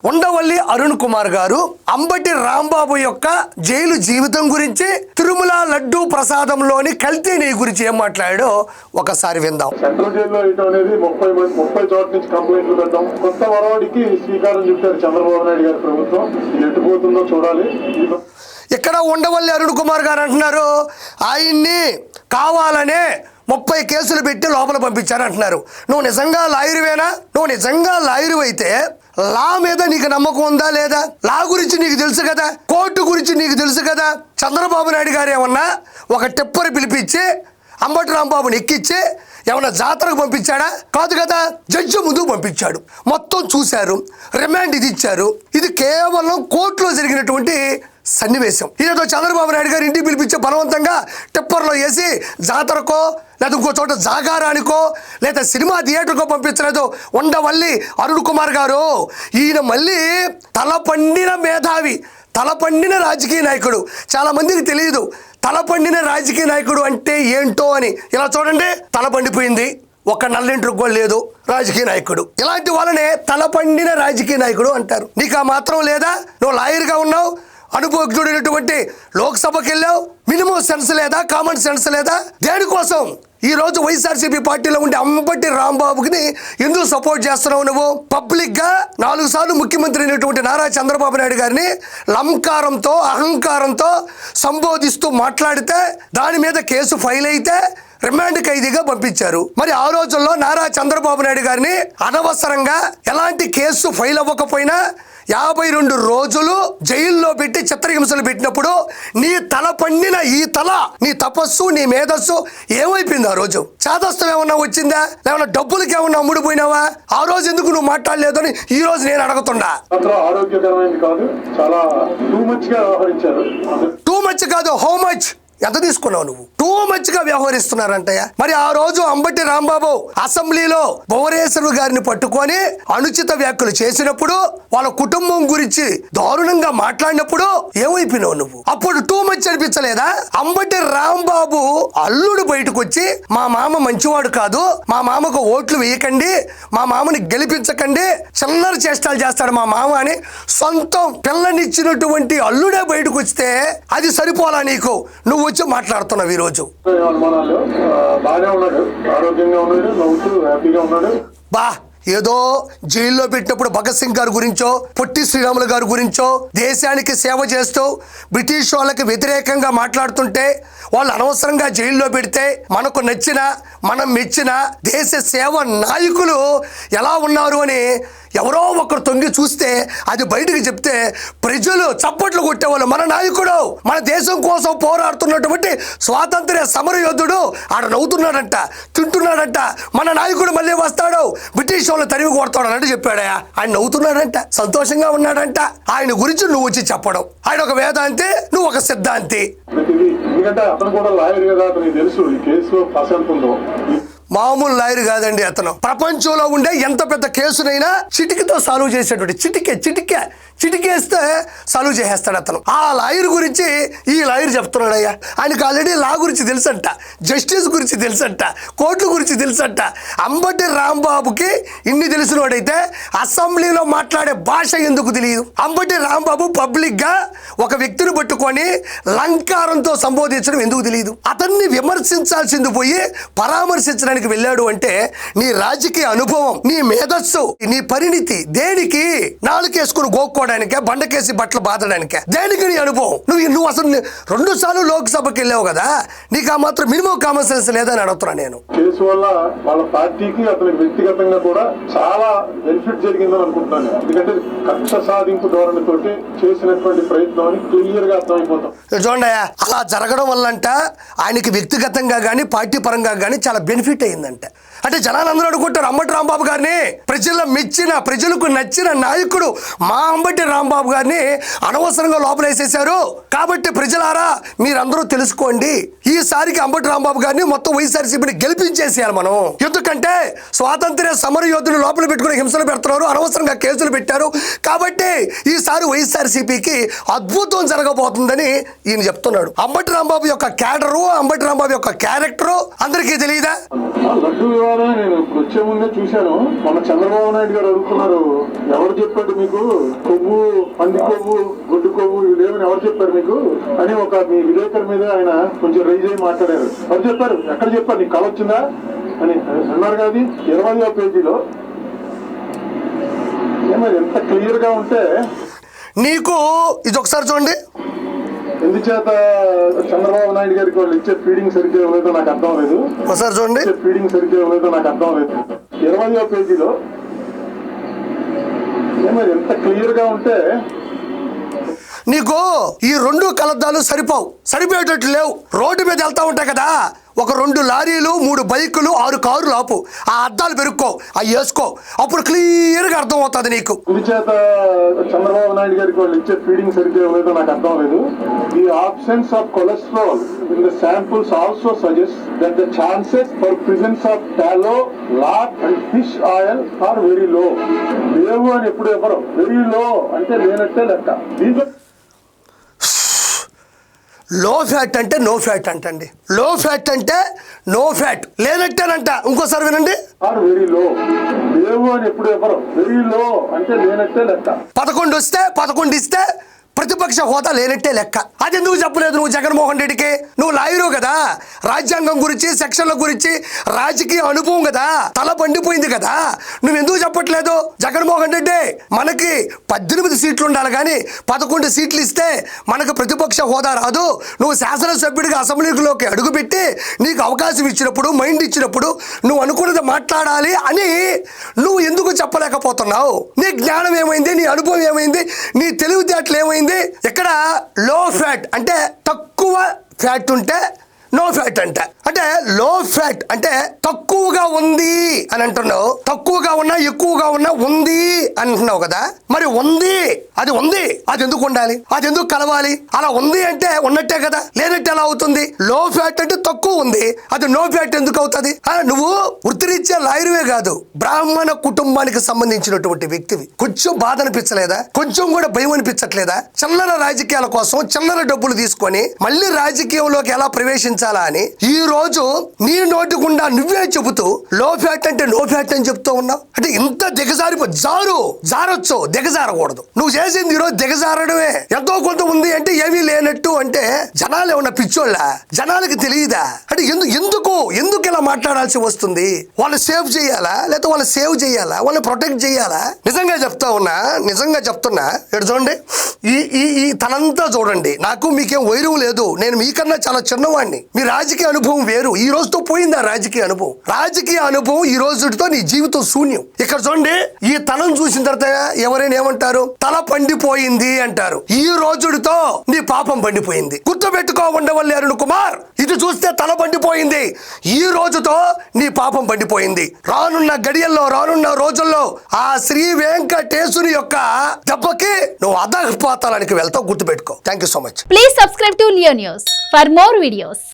ఉండవల్లి అరుణ్ కుమార్ గారు అంబటి రాంబాబు యొక్క జైలు జీవితం గురించి తిరుమల లడ్డూ ప్రసాదంలోని కల్తీ నెయ్యి గురించి ఏం మాట్లాడాడో ఒకసారి విందాం. సెంట్రల్ జైల్లో అనేది 30 చోట్ల నుంచి కంప్లైంట్లు పెట్టడం, కొత్త వరవాడికి శ్రీకారం చుట్టారు చంద్రబాబు నాయుడు గారి ప్రభుత్వం. ఎట్టుపోతుందో చూడాలి. ఇక్కడ ఉండవల్లి అరుణ్ కుమార్ గారు అంటున్నారు ఆయన్ని కావాలనే 30 కేసులు పెట్టి లోపల పంపించారు అంటున్నారు. నువ్వు నిజంగా లాయరువేనా? నువ్వు నిజంగా లాయరు అయితే లా మీద నీకు నమ్మకం ఉందా లేదా? లా గురించి నీకు తెలుసు కదా, కోర్టు గురించి నీకు తెలుసు కదా. చంద్రబాబు నాయుడు గారు ఏమన్నా ఒక టిప్పర్ పిలిపించి అంబటి రాంబాబుని ఎక్కించి ఏమన్నా జాతరకు పంపించాడా? కాదు కదా, జడ్జి ముందుకు పంపించాడు. మొత్తం చూశారు, రిమాండ్ ఇది ఇచ్చారు. ఇది కేవలం కోర్టులో జరిగినటువంటి సన్నివేశం. ఇదేదో చంద్రబాబు నాయుడు గారు ఇంటికి పిలిపించే బలవంతంగా టిప్పర్లో వేసి జాతరకో లేదా ఇంకో చోట జాగారానికో లేదా సినిమా థియేటర్కో పంపించలేదు ఉండవల్లి అరుణ్ కుమార్ గారు. ఈయన మళ్ళీ తలపండిన మేధావి, తలపండిన రాజకీయ నాయకుడు. చాలా మందికి తెలియదు తలపండిన రాజకీయ నాయకుడు అంటే ఏంటో అని. ఇలా చూడండి, తల పండిపోయింది, ఒక నల్లింట్రుకు కూడా లేదు, రాజకీయ నాయకుడు. ఇలాంటి వాళ్ళనే తలపండిన రాజకీయ నాయకుడు అంటారు. నీకు ఆ మాత్రం లేదా? నువ్వు లాయర్గా ఉన్నావు, అనుభవజ్ఞుడైనటువంటి లోక్సభకి వెళ్ళావు, మినిమం సెన్స్ లేదా? కామన్ సెన్స్ లేదా? దేనికోసం ఈరోజు వైఎస్ఆర్సీపీ పార్టీలో ఉండే అంబటి రాంబాబుకి ఎందుకు సపోర్ట్ చేస్తున్నావు నువ్వు? పబ్లిక్గా 4 సార్లు ముఖ్యమంత్రి అయినటువంటి నారా చంద్రబాబు నాయుడు గారిని లంకారంతో అహంకారంతో సంబోధిస్తూ మాట్లాడితే దాని మీద కేసు ఫైల్ అయితే రిమాండ్ ఖైదీగా పంపించారు. మరి ఆ రోజుల్లో నారా చంద్రబాబు నాయుడు గారిని అనవసరంగా ఎలాంటి కేసు ఫైల్ అవ్వకపోయినా 52 రోజులు జైల్లో పెట్టి చిత్రహింసలు పెట్టినప్పుడు నీ తల పండిన ఈ తల, నీ తపస్సు, నీ మేధస్సు ఏమైపోయింది? ఆ రోజు చాదస్తం ఏమన్నా వచ్చిందా? లేకపోతే డబ్బులకి ఏమన్నా అమ్ముడిపోయినావా? ఆ రోజు ఎందుకు నువ్వు మాట్లాడలేదు అని ఈ రోజు నేను అడుగుతున్నా. ఆరోగ్యకరమైనది కాదు, చాలా టూ మచ్ గా వ్యవహరించారు. టూ మచ్ కాదు, హౌ మచ్? ఎంత తీసుకున్నావు నువ్వు? టూ మచ్ గా వ్యవహరిస్తున్నారంటయ్యా. మరి ఆ రోజు అంబటి రాంబాబు అసెంబ్లీలో భువనేశ్వర్ గారిని పట్టుకొని అనుచిత వ్యాఖ్యలు చేసినప్పుడు, వాళ్ళ కుటుంబం గురించి దారుణంగా మాట్లాడినప్పుడు ఏమైపోయినావు నువ్వు? అప్పుడు టూ మచ్ అనిపించలేదా? అంబటి రాంబాబు అల్లుడు బయటకు వచ్చి మా మామ మంచివాడు కాదు, మా మామకు ఓట్లు వేయకండి, మా మామని గెలిపించకండి, చిల్లర చేష్టాలు చేస్తాడు మా మామ అని సొంతం పిల్లనిచ్చినటువంటి అల్లుడే బయటకు వస్తే అది సరిపోలా నీకు? నువ్వు వచ్చి మాట్లాడుతున్నావు ఈరోజు. బాగానే ఉన్నాడు, ఆరోగ్యంగా ఉన్నాడు, నవ్వుతూ హ్యాపీగా ఉన్నాడు. బా ఏదో జైల్లో పెట్టినప్పుడు భగత్ సింగ్ గారి గురించో పొట్టి శ్రీరాములు గారి గురించో దేశానికి సేవ చేస్తూ బ్రిటిష్ వాళ్ళకి వ్యతిరేకంగా మాట్లాడుతుంటే వాళ్ళు అనవసరంగా జైల్లో పెడితే మనకు నచ్చిన మనం మెచ్చిన దేశ సేవ నాయకులు ఎలా ఉన్నారు అని ఎవరో ఒకరు తొంగి చూస్తే అది బయటకు చెప్తే ప్రజలు చప్పట్లు కొట్టేవాళ్ళు. మన నాయకుడు మన దేశం కోసం పోరాడుతున్నటువంటి స్వాతంత్ర్య సమర యోధుడు ఆడ నవ్వుతున్నాడంట, తింటున్నాడంట. మన నాయకుడు మళ్ళీ వస్తాడు, బ్రిటిష్ వాళ్ళు తరిమి కొడతాడు అంటే చెప్పాడా? ఆయన నవ్వుతున్నాడంట, సంతోషంగా ఉన్నాడంట. ఆయన గురించి నువ్వు వచ్చి చెప్పడం, ఆయన ఒక వేదాంతి, నువ్వు ఒక సిద్ధాంతి. ఎందుకంటే అతను కూడా లాయర్ కదా, అతనికి తెలుసు ఈ కేసులో పర్సెంట్ ఉందో. మామూలు లాయర్ కాదండి అతను. ప్రపంచంలో ఉండే ఎంత పెద్ద కేసునైనా చిటికతో సాల్వ్ చేసేటువంటి చిటికేస్తే సాల్వ్ చేసేస్తాడు అతను. ఆ లాయర్ గురించి ఈ లాయర్ చెప్తున్నాడయ్యా. ఆయనకు ఆల్రెడీ లా గురించి తెలుసంట, జస్టిస్ గురించి తెలుసంట, కోర్టు గురించి తెలుసంట. అంబటి రాంబాబుకి ఇన్ని తెలిసిన వాడైతే అసెంబ్లీలో మాట్లాడే భాష ఎందుకు తెలియదు? అంబటి రాంబాబు పబ్లిక్ గా ఒక వ్యక్తిని పట్టుకొని లంకారంతో సంబోధించడం ఎందుకు తెలియదు? అతన్ని విమర్శించాల్సింది పోయి పరామర్శించడానికి వెళ్ళాడు అంటే నీ రాజకీయ అనుభవం, నీ మేధస్సు, నీ పరిణితి దేనికి? నాలుకేసుకుని గోక్కోవడానికే, బండకేసి బట్టలు బాధడానికే? దేనికి నీ అనుభవం? నువ్వు అసలు 2 సార్లు లోక్సభకి వెళ్ళావు కదా, నీకు ఆ మాత్రం మినిమం కామన్ సెన్స్ లేదని అడుగుతున్నా నేను. కేసు వల్ల వాళ్ళ పార్టీకి అతనికి వ్యక్తిగతంగా కూడా చాలా బెనిఫిట్ జరిగిందని అనుకుంటున్నాను. ఎందుకంటే కక్ష సాధింపు ధోరణితో చేసినటువంటి ప్రయత్నం క్లియర్ గా అర్థమైపోతాం. చూడండి, అలా జరగడం వల్లంట ఆయనకి వ్యక్తిగతంగా కానీ పార్టీ పరంగా కానీ చాలా బెనిఫిట్ అయిందంట. అంటే జనాలందరూ అనుకుంటారు అంబటి రాంబాబు గారిని ప్రజల మెచ్చిన, ప్రజలకు నచ్చిన నాయకుడు మా అంబటి రాంబాబు గారిని అనవసరంగా లోపలేసేశారు. కాబట్టి ప్రజలారా మీరందరూ తెలుసుకోండి, ఈసారికి అంబటి రాంబాబు గారిని మొత్తం వైఎస్ఆర్సీపీని గెలిపించేసేయాలి మనం. ఎందుకంటే స్వాతంత్ర్య సమర యోధులు లోపల పెట్టుకుని హింసలు పెడుతున్నారు, అనవసరంగా కేసులు పెట్టారు. కాబట్టి ఈసారి వైఎస్ఆర్సీపీకి అద్భుతం జరగబోతుందని ఈయన చెప్తున్నాడు. అంబటి రాంబాబు యొక్క క్యాడరు, అంబటి రాంబాబు యొక్క క్యారెక్టరు అందరికీ తెలియదా? లడ్డు వివాదం రావడమే నేను ఇప్పుడు వచ్చే ముందే చూశాను. మొన్న చంద్రబాబు నాయుడు గారు అడుగుతున్నారు, ఎవరు చెప్పాడు మీకు కొవ్వు, పంది కొవ్వు, గుడ్డు కొవ్వు ఇవి లేవని ఎవరు చెప్పారు మీకు అని ఒక మీ విలేకరు మీద ఆయన కొంచెం రైజ్ అయ్యి మాట్లాడారు. ఎవరు చెప్పారు, ఎక్కడ చెప్పారు, నీకు కళ వచ్చిందా అని అన్నారు కదా. 20వ పేజీలో ఏమో ఎంత క్లియర్ గా ఉంటే నీకు ఇది ఒకసారి చూడండి. ఎందుచేత చంద్రబాబు నాయుడు గారికి వాళ్ళు ఇచ్చే ఫీడింగ్ సరిగ్గా ఇవ్వలేదో నాకు అర్థం లేదు. ఒకసారి చూడండి. ఫీడింగ్ సరిగ్గా ఇవ్వలేదో నాకు అర్థం లేదు. 20వ పేజీలో ఏమో ఎంత క్లియర్ గా ఉంటే నీకు ఈ 2 కలద్దాలు సరిపోయేటట్టు లేవు. రోడ్డు మీద వెళ్తా ఉంటాయి కదా, ఒక 2 లారీలు 3 బైకులు 6 కార్లు ఆపు, ఆ అద్దాలు పెరుక్కో, అవి వేసుకో, అప్పుడు క్లియర్గా అర్థం అవుతుంది నీకు. ఇందుచేత చంద్రబాబు నాయుడు గారికి వాళ్ళు ఇచ్చే ఫీడింగ్ సరిగ్గా ఇవ్వలేదో నాకు అర్థం లేదు. The absence of cholesterol in the samples also suggest that the chances for presence of టాలో, lot and fish oil are very low. లేవు అని ఎప్పుడు ఎవరు, వెరీ లో అంటే లేనట్టే లెక్క. దీంట్లో లో ఫ్యాట్ అంటే నో ఫ్యాట్ అంటండి. లో ఫ్యాట్ అంటే నో ఫ్యాట్, లేనట్టేనంట. ఇంకోసారి వినండి. Are very low. లేవు అని ఎప్పుడు ఎవరు, వెరీ లో అంటే లేనట్టే లెక్క. 11 వస్తే 11 ఇస్తే ప్రతిపక్ష హోదా లేనట్టే లెక్క. అది ఎందుకు చెప్పలేదు నువ్వు జగన్మోహన్ రెడ్డికి? నువ్వు లాయరు కదా, రాజ్యాంగం గురించి, సెక్షన్ల గురించి రాజకీయ అనుభవం కదా, తల పండిపోయింది కదా, నువ్వు ఎందుకు చెప్పట్లేదు? జగన్మోహన్ రెడ్డి, మనకి 18 సీట్లు ఉండాలి కానీ 11 సీట్లు ఇస్తే మనకు ప్రతిపక్ష హోదా రాదు. నువ్వు శాసనసభ్యుడిగా అసెంబ్లీలోకి అడుగుపెట్టి నీకు అవకాశం ఇచ్చినప్పుడు, మైండ్ ఇచ్చినప్పుడు నువ్వు అనుకున్నది మాట్లాడాలి అని నువ్వు ఎందుకు చెప్పలేకపోతున్నావు? నీ జ్ఞానం ఏమైంది? నీ అనుభవం ఏమైంది? నీ తెలివితేటలు ఏమైంది? ఇక్కడ లో ఫ్యాట్ అంటే తక్కువ ఫ్యాట్ ఉంటే నో ఫ్యాట్ అంటే లో ఫ్యాట్ అంటే తక్కువగా ఉంది అని అంటున్నావు. తక్కువగా ఉన్నా ఎక్కువగా ఉన్నా ఉంది అని అంటున్నావు కదా. మరి ఉంది, అది ఉంది, అది ఎందుకు ఉండాలి? అది ఎందుకు కలవాలి? అలా ఉంది అంటే ఉన్నట్టే కదా, లేనట్టు ఎలా అవుతుంది? లో ఫ్యాట్ అంటే తక్కువ ఉంది, అది నో ఫ్యాట్ ఎందుకు అవుతుంది? నువ్వు వృత్తిరీత్యా లాయరువే కాదు, బ్రాహ్మణ కుటుంబానికి సంబంధించినటువంటి వ్యక్తివి. కొంచెం బాధ అనిపించలేదా? కొంచెం కూడా భయం అనిపించట్లేదా? చిల్లర రాజకీయాల కోసం చిల్లర డబ్బులు తీసుకొని మళ్ళీ రాజకీయంలోకి ఎలా ప్రవేశించాలా అని ఈ రోజు నీ నోటి గుండా నువ్వే చెబుతూ లో ఫ్యాట్ అంటే నో ఫ్యాట్ అని చెప్తూ ఉన్నావు. అంటే ఇంత జారొచ్చు, దిగజారకూడదు. నువ్వు చేసింది ఈరోజు దిగజారడమే. ఎంతో కొంత ఉంది అంటే ఏమీ లేనట్టు అంటే జనాలు ఏమన్నా పిచ్చోళ్ళ? జనాలకి తెలియదా? అంటే ఎందుకు ఇలా మాట్లాడాల్సి వస్తుంది? వాళ్ళు సేవ్ చేయాలా, లేకపోతే వాళ్ళు సేవ్ చేయాలా, వాళ్ళని ప్రొటెక్ట్ చేయాలా? నిజంగా చెప్తున్నా ఇక్కడ చూడండి, ఈ తనంతా చూడండి. నాకు మీకేం వైరం లేదు, నేను మీకన్నా చాలా చిన్నవాడిని. మీ రాజకీయ అనుభవం వేరు, ఈ రోజుతో పోయింది ఆ రాజకీయ అనుభవం. ఈ రోజుతో నీ జీవితం శూన్యం. ఇక్కడ చూడండి, ఈ తనం చూసిన తర్వాత ఎవరైనా ఏమంటారు? తల పండిపోయింది అంటారు. ఈ రోజుతో నీ పాపం పండిపోయింది. గుర్తుపెట్టుకో ఉండవల్లి అరుణ్ కుమార్, ఇది చూస్తే తల పండిపోయింది. ఈ రోజుతో నీ పాపం పండిపోయింది. రానున్న గడియల్లో, రానున్న రోజుల్లో ఆ శ్రీ వెంకటేశుని యొక్క దెబ్బకి నువ్వు అధఃపాతాళానికి వెళ్తావు. గుర్తుపెట్టుకో. Thank you so much. Please subscribe to Leo news for more videos.